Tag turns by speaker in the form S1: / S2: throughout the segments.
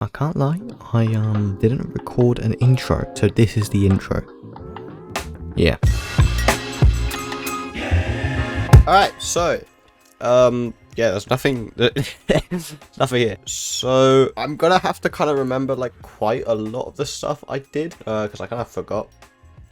S1: I can't lie, I didn't record an intro, so this is the intro. Yeah. Alright, so yeah, there's nothing nothing here. So I'm gonna have to kind of remember like quite a lot of the stuff I did, because I kind of forgot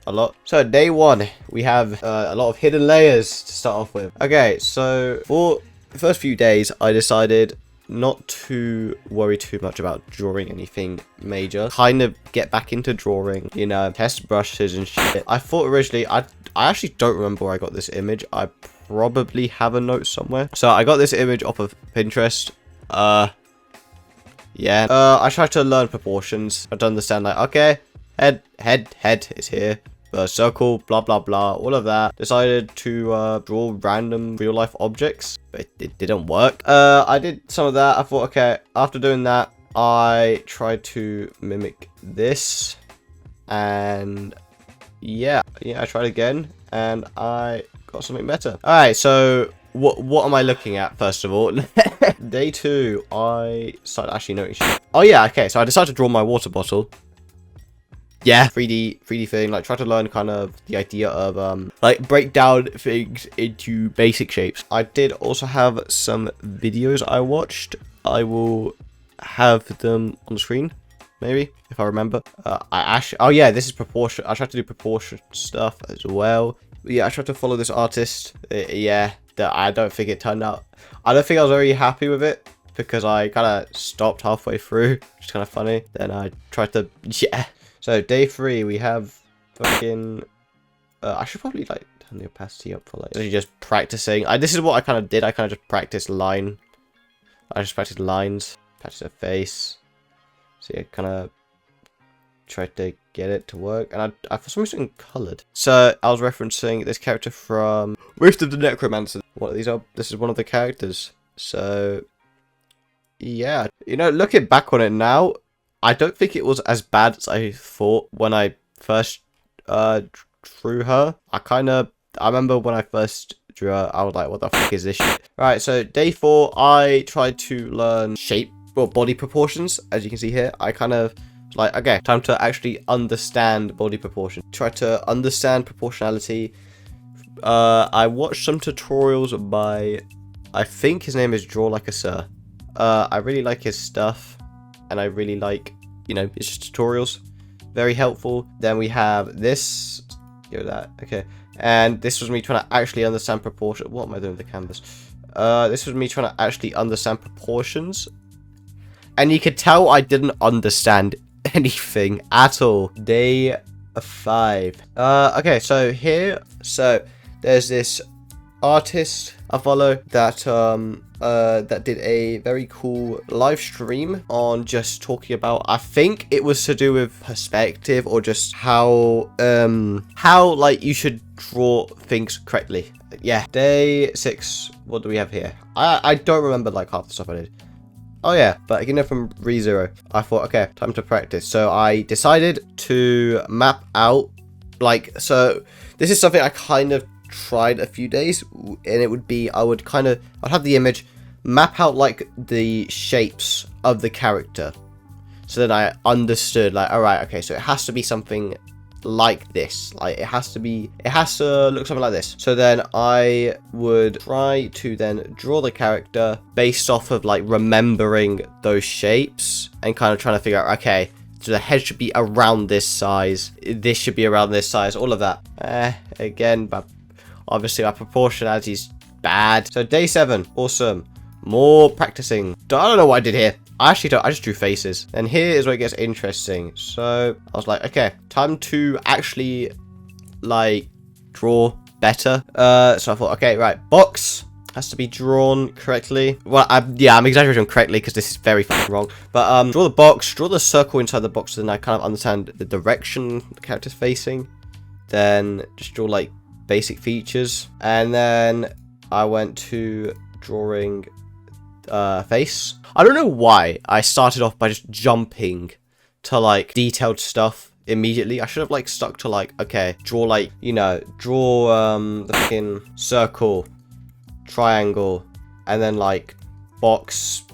S1: a lot. So day one, we have a lot of hidden layers to start off with. Okay, so for the first few days I decided not to worry too much about drawing anything major. Kind of get back into drawing, you know, test brushes and shit. I thought originally, I actually don't remember where I got this image. I probably have a note somewhere. So I got this image off of Pinterest. Yeah. I tried to learn proportions. I don't understand, like, okay, head is here. Circle, blah blah blah, all of that. Decided to draw random real life objects, but it didn't work. I did some of that. I thought, okay, after doing that, I tried to mimic this, and yeah, I tried again, and I got something better. All right, so what am I looking at first of all? Day two, I started actually noticing. Oh yeah, okay, so I decided to draw my water bottle. Yeah, 3D thing, like try to learn kind of the idea of like break down things into basic shapes. I did also have some videos I watched. I will have them on the screen, maybe, if I remember. Oh yeah, this is proportion. I tried to do proportion stuff as well. Yeah, I tried to follow this artist. Yeah, that I don't think it turned out. I don't think I was very happy with it because I kind of stopped halfway through, which is kind of funny. Then I tried to, yeah. So day three, we have fucking. I should probably like turn the opacity up for like just practicing. This is what I kind of did. I kind of just practiced line. I just practiced lines, practiced a face. So yeah, kind of tried to get it to work, and I for some reason colored. So I was referencing this character from Rift of the Necromancer. What these are? This is one of the characters. So yeah, you know, looking back on it now, I don't think it was as bad as I thought when I first drew her. I remember when I first drew her, I was like, what the fuck is this shit? Right, so day four, I tried to learn shape, well, body proportions. As you can see here, I kind of like, okay, time to actually understand body proportion. Try to understand proportionality. I watched some tutorials by, I think his name is Draw Like a Sir. I really like his stuff. And I really like, you know, it's just tutorials. Very helpful. Then we have this. Go that. Okay. And this was me trying to actually understand proportion. What am I doing with the canvas? This was me trying to actually understand proportions. And you could tell I didn't understand anything at all. Day 5. Okay, so here. So there's this artist I follow that that did a very cool live stream on just talking about, I think it was to do with perspective or just how like you should draw things correctly. Yeah. Day 6, what do we have here? I don't remember like half the stuff I did. Oh yeah, but you know, from ReZero, I thought, okay, time to practice. So I decided to map out, like, so this is something I kind of tried a few days, and it would be, I'd have the image, map out like the shapes of the character, so then I understood, like, all right, okay, so it has to be something like this, like it has to look something like this. So then I would try to then draw the character based off of like remembering those shapes and kind of trying to figure out, okay, so the head should be around this size, this should be around this size, all of that. Again, but obviously my proportionality is bad. So day 7, awesome. More practicing. I don't know what I did here. I actually don't. I just drew faces. And here is where it gets interesting. So I was like, okay, time to actually like draw better. So I thought, okay, right, box has to be drawn correctly. Well, I'm exaggerating correctly because this is very fucking wrong. But draw the box, draw the circle inside the box, so then I kind of understand the direction the character's facing. Then just draw like basic features, and then I went to drawing face. I don't know why I started off by just jumping to like detailed stuff immediately. I should have like stuck to like, okay, draw like, you know, draw the fucking circle, triangle, and then like box,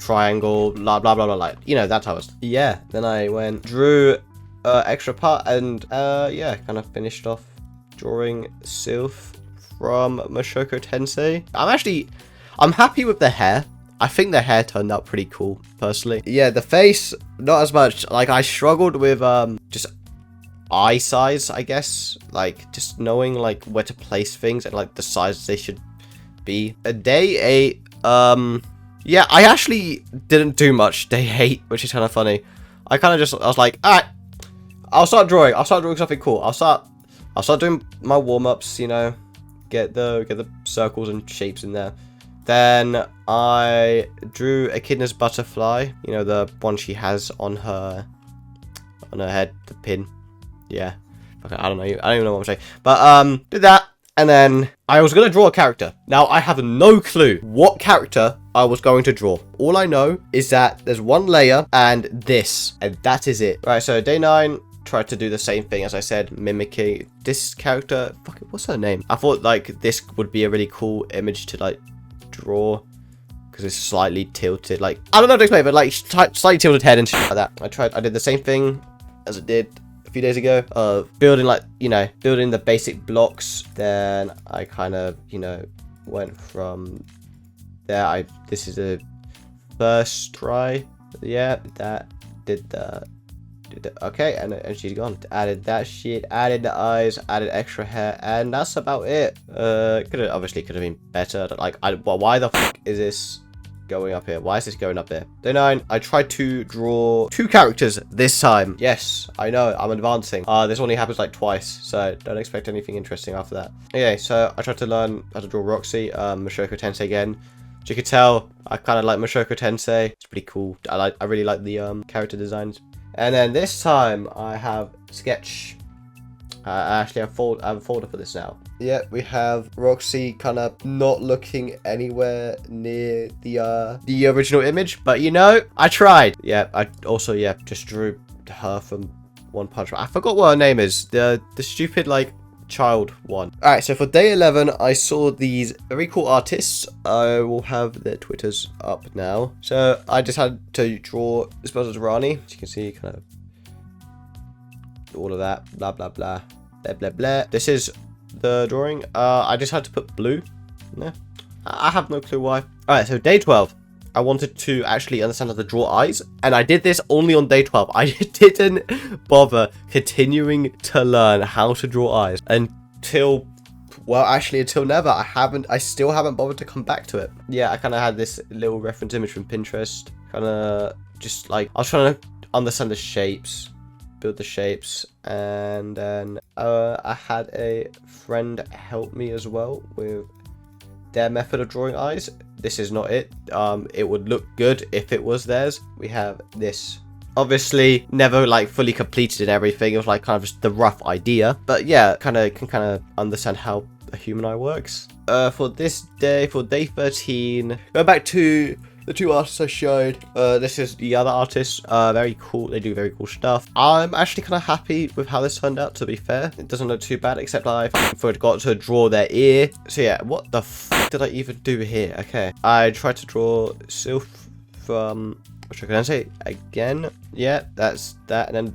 S1: triangle, blah blah blah blah, like, you know, that type of stuff. Yeah, then I went, drew extra part, and yeah, kind of finished off drawing Sylph from Mushoku Tensei. I'm happy with the hair. I think the hair turned out pretty cool, personally. Yeah, the face, not as much. Like, I struggled with just eye size, I guess. Like, just knowing, like, where to place things and, like, the size they should be. Day 8, yeah, I actually didn't do much day 8, which is kind of funny. I was like, alright, I'll start drawing something cool. I'll start doing my warm-ups, you know, get the circles and shapes in there. Then I drew Echidna's butterfly, you know, the one she has on her head, the pin. Yeah, okay, I don't even know what I'm saying. But did that, and then I was gonna draw a character. Now I have no clue what character I was going to draw. All I know is that there's one layer and this, and that is it. Right, so day 9. Tried to do the same thing as I said, mimicking this character. Fucking, what's her name? I thought like this would be a really cool image to like draw because it's slightly tilted. Like, I don't know how to explain, but like slightly tilted head and shit like that. I did the same thing as I did a few days ago of building, like, you know, building the basic blocks. Then I kind of, you know, went from there. This is the first try. Yeah, that did the. Okay, and she's gone. Added that shit, added the eyes, added extra hair, and that's about it. Could have been better. Like, why the fuck is this going up here? Why is this going up there? Day 9, I tried to draw 2 characters this time. Yes, I know, I'm advancing. This only happens like twice, so don't expect anything interesting after that. Okay, so I tried to learn how to draw Roxy, Mushoku Tensei again. As you can tell, I kind of like Mushoku Tensei. It's pretty cool. I really like the character designs. And then this time I have Sketch. Actually, I have a folder for this now. Yeah, we have Roxy kind of not looking anywhere near the original image, but you know, I tried. Yeah, I also just drew her from One Punch Man. I forgot what her name is. The stupid like child one. Alright, so for day 11, I saw these very cool artists. I will have their Twitters up now. So I just had to draw Esposa Rani. As you can see, kind of all of that, blah blah blah, blah blah blah. This is the drawing. I just had to put blue. No, I have no clue why. Alright, so day 12. I wanted to actually understand how to draw eyes, and I did this only on day 12. I didn't bother continuing to learn how to draw eyes until never. I still haven't bothered to come back to it. Yeah, I kind of had this little reference image from Pinterest, kind of just like, I was trying to understand the shapes, build the shapes, and then I had a friend help me as well with their method of drawing eyes. This is not it. It would look good if it was theirs. We have this. Obviously, never like fully completed and everything. It was like kind of just the rough idea. But yeah, can kind of understand how a human eye works. For this day, for day 13, go back to the 2 artists I showed. This is the other artists. Very cool. They do very cool stuff. I'm actually kind of happy with how this turned out, to be fair. It doesn't look too bad, except I forgot to draw their ear. So yeah, what the f did I even do here? Okay. I tried to draw Sylph from Mushoku Tensei again. Yeah, that's that. And then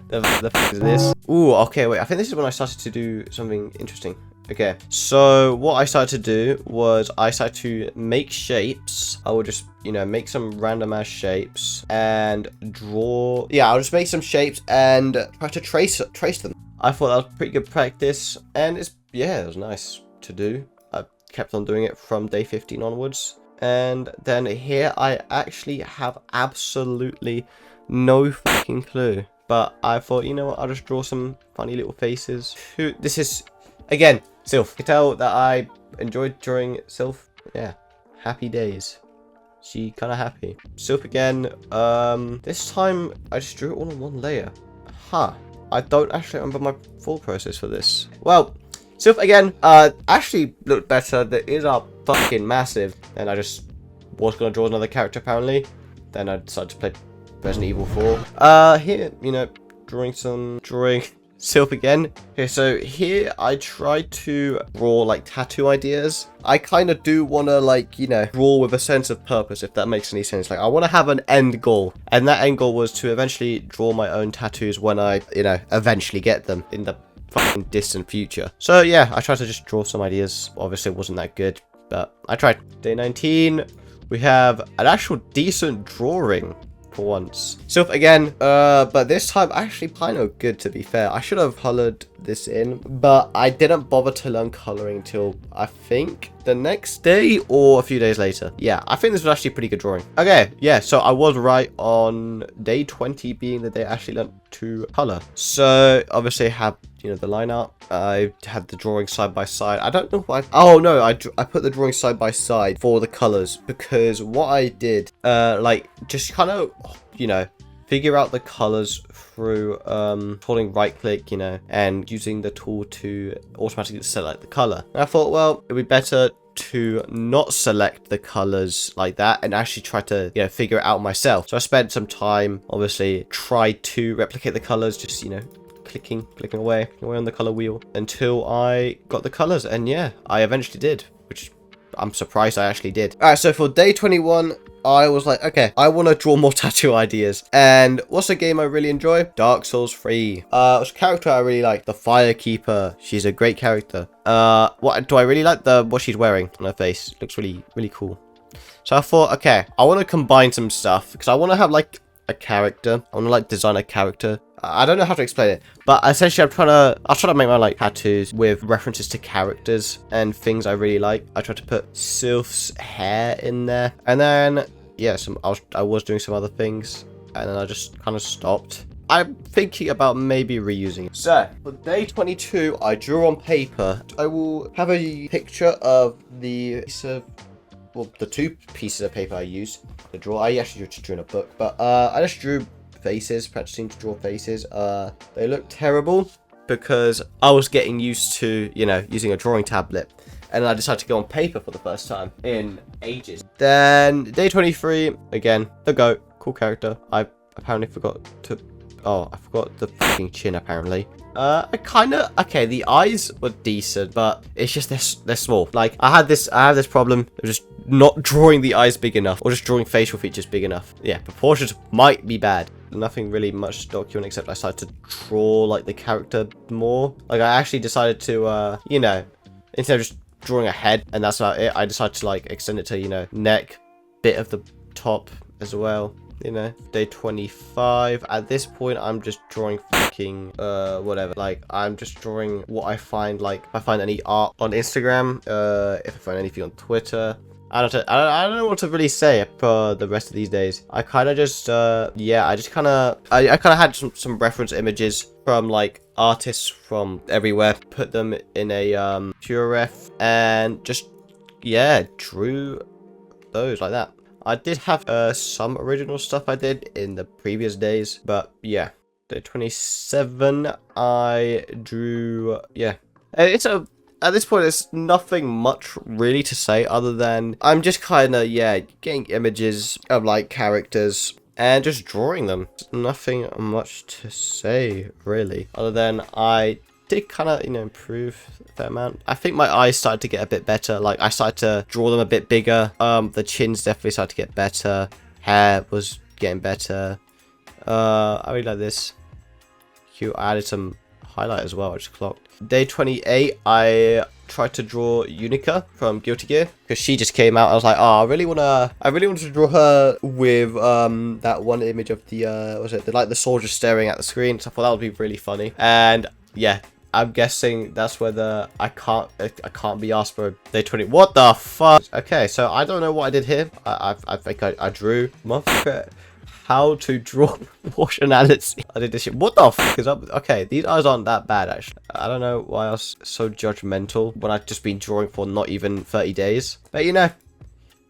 S1: the f is this? Ooh, okay, wait. I think this is when I started to do something interesting. Okay, so what I started to do was I started to make shapes. I will just, you know, make some random ass shapes and draw. Yeah, I'll just make some shapes and try to trace them. I thought that was pretty good practice, and it was nice to do. I kept on doing it from day 15 onwards. And then here I actually have absolutely no fucking clue. But I thought, you know what, I'll just draw some funny little faces. This is, again, Sylph. You can tell that I enjoyed drawing Sylph. Yeah, happy days. She kind of happy. Sylph again. This time I just drew it all on one layer. Huh. I don't actually remember my full process for this. Well, Sylph again. Actually looked better. The ears are fucking massive. And I just was gonna draw another character apparently. Then I decided to play Resident Evil 4. Here, you know, drawing Sylph again. Okay, so here I try to draw like tattoo ideas. I kind of do want to like, you know, draw with a sense of purpose, if that makes any sense. Like I want to have an end goal, and that end goal was to eventually draw my own tattoos when I, you know, eventually get them in the fucking distant future. So yeah, I tried to just draw some ideas. Obviously it wasn't that good, but I tried. Day 19, we have an actual decent drawing for once. Sylph again, but this time actually kind of good, to be fair. I should have colored this in, but I didn't bother to learn coloring till I think the next day or a few days later. Yeah, I think this was actually a pretty good drawing. Okay, yeah, so I was right on day 20 being the day I actually learned to color. So obviously I have, you know, the line art. I had the drawing side by side. I don't know why. Oh no, I put the drawing side by side for the colors, because what I did, like just kind of, you know, figure out the colors through holding right click, you know, and using the tool to automatically select the color. And I thought, well, it'd be better to not select the colors like that and actually try to, you know, figure it out myself. So I spent some time, obviously, tried to replicate the colors, just, you know, clicking away on the color wheel until I got the colors. And yeah, I eventually did, which I'm surprised I actually did. All right, so for day 21, I was like, okay, I want to draw more tattoo ideas. And what's a game I really enjoy? Dark Souls 3. What's a character I really like? The Firekeeper. She's a great character. What do I really like? What she's wearing on her face. Looks really, really cool. So I thought, okay, I want to combine some stuff because I want to have like a character. I want to like design a character. I don't know how to explain it, but essentially I'll try to make my like tattoos with references to characters and things I really like. I tried to put Sylph's hair in there, and then yeah, I was doing some other things, and then I just kind of stopped. I'm thinking about maybe reusing it. So for day 22, I drew on paper. I will have a picture of the piece of, well, the two pieces of paper I used to draw. I actually just drew in a book, but I just drew faces, practicing to draw faces. They look terrible because I was getting used to, you know, using a drawing tablet, and I decided to go on paper for the first time in ages. Then day 23, again, the goat, cool character. I apparently forgot to, oh, I forgot the fucking chin apparently. Okay, the eyes were decent, but it's just they're small. Like I have this problem of just not drawing the eyes big enough, or just drawing facial features big enough. Yeah, proportions might be bad. Nothing really much to document except I decided to draw like the character more. Like I actually decided to you know, instead of just drawing a head and that's about it, I decided to like extend it to, you know, neck, bit of the top as well. You know, day 25. At this point, I'm just drawing fucking whatever. Like I'm just drawing what I find. Like if I find any art on Instagram, if I find anything on Twitter. I don't know what to really say for the rest of these days. I kind of just yeah, I kind of had some reference images from like artists from everywhere, put them in a PureRef, and just yeah, drew those like that. I did have some original stuff I did in the previous days, but yeah. Day 27, I drew, yeah. At this point, there's nothing much really to say other than I'm just kind of, yeah, getting images of like characters and just drawing them. Nothing much to say really, other than I did kind of, you know, improve that amount. I think my eyes started to get a bit better. Like I started to draw them a bit bigger. The chins definitely started to get better. Hair was getting better. I really like this. Cute. I added some highlight as well. I just clocked. Day 28, I tried to draw Unica from Guilty Gear because she just came out. I was like, oh, I really wanted to draw her with that one image of the was it the soldier staring at the screen. So I thought that would be really funny. And yeah, I'm guessing that's whether I can't be asked for day 20. What the fuck? Okay, so I don't know what I did here. I think I drew. Motherfucker. How to draw proportionality. I did this shit. What the fuck is up? Okay, these eyes aren't that bad actually. I don't know why I was so judgmental when I've just been drawing for not even 30 days. But you know,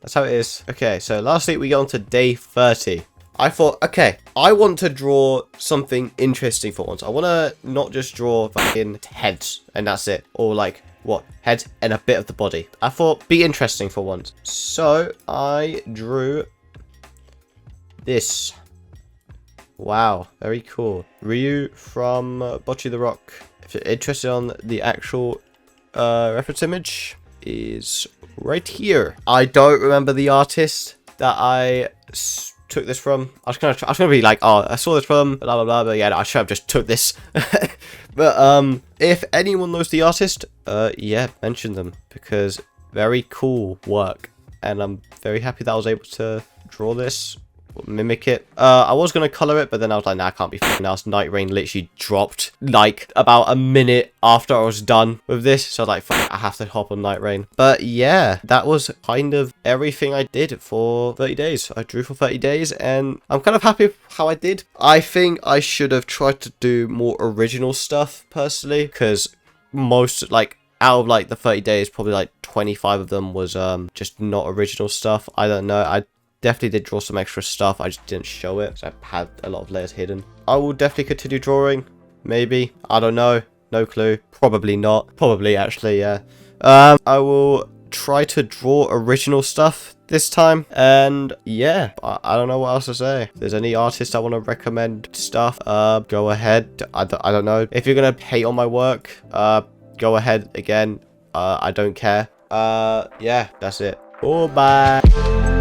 S1: that's how it is. Okay, so lastly we go on to day 30. I thought, okay, I want to draw something interesting for once. I want to not just draw fucking heads and that's it. Or like, what? Head and a bit of the body. I thought, be interesting for once. So I drew this. Wow, very cool. Ryu from Bocce the Rock. If you're interested on the actual reference image, is right here. I don't remember the artist that I took this from. I was gonna be like, oh, I saw this from blah blah blah, but yeah, I should have just took this. But if anyone knows the artist, yeah, mention them, because very cool work, and I'm very happy that I was able to draw this, mimic it. I was gonna color it, but then I was like, nah, I can't be f***ing else. Night Rain literally dropped like about a minute after I was done with this, so I was like, fuck, I have to hop on Night Rain. But yeah, that was kind of everything I did for 30 days. I drew for 30 days, and I'm kind of happy with how I did. I think I should have tried to do more original stuff personally, because most, like, out of like the 30 days, probably like 25 of them was just not original stuff. I don't know. I definitely did draw some extra stuff. I just didn't show it because I had a lot of layers hidden. I will definitely continue drawing. Maybe. I don't know. No clue. Probably not. Probably, actually, yeah. I will try to draw original stuff this time. And yeah, I don't know what else to say. If there's any artists I want to recommend stuff, go ahead. I don't know. If you're going to hate on my work, go ahead again. I don't care. Yeah, that's it. Oh, bye.